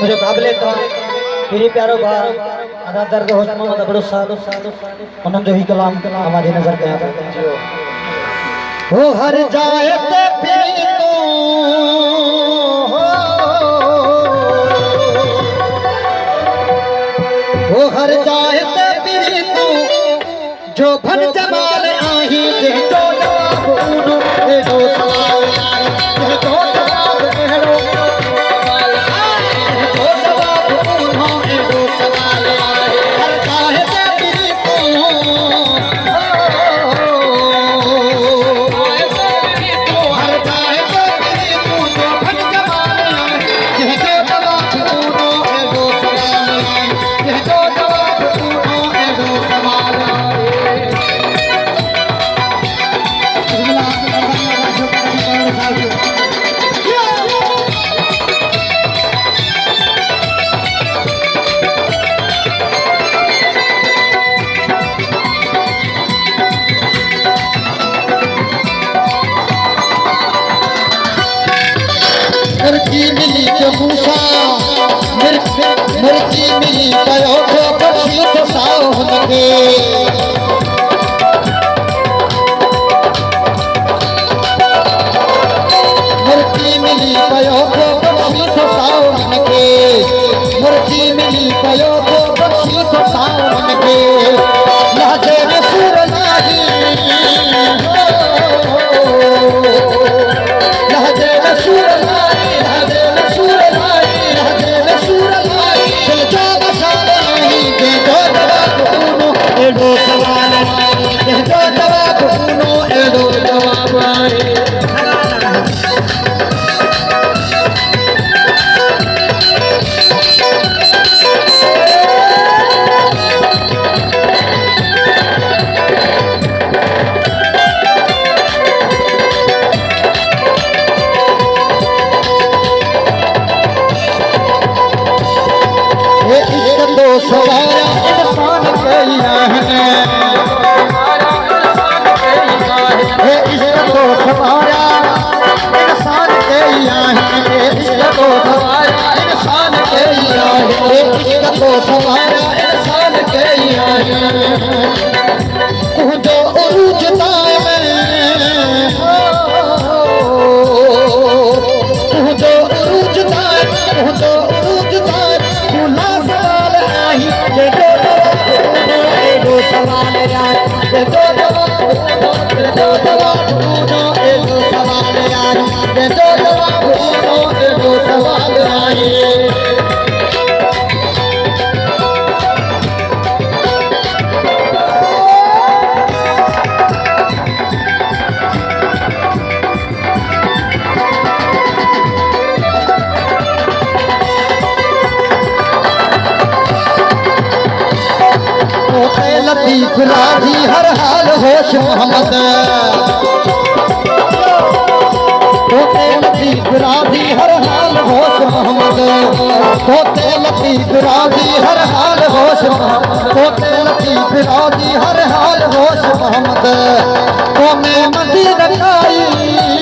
मुझे काबिल था तेरे प्यारो बार अदा दर्द हो मोहम्मद बड़ो सालो उन्होंने जो ही कलाम हमारी नजर कया वो हर जाए ते पी तू वो हर जाए ते पी तू जो भन जमाल आही जे तो जवाब उनो ए दो सवाल जे तो जवाब एड़ो मिर्ची मिली जो मूसा मिर्ची मिली कयो तो बख्शी तो साओ हुनके मिर्ची मिली कयो तो बख्शी तो साओ हुनके मिर्ची मिली कयो तो बख्शी तो साओ हुनके लहजे में सूर लाही लहजे में सूर सवारा इंसान के इश्क तो सवारा इंसान के इश्क तो सवारा इंसान के इश्क तो सवारा इंसान के तू जो उरूजता है तू जो उरूजता है तू जो उरूजता है तू ना सवाल आई ये दो सवाल यार ये दो जवाब सवाल यार ये दो सवाल आई लतीफ राजी हर हाल होश मोहम्मद लतीफ राजी हर हाल होश मोहम्मद लतीफ राजी हर हाल होश मोहम्मद लतीफ राजी हर हाल होश मोहम्मद तो मैं मदीना आई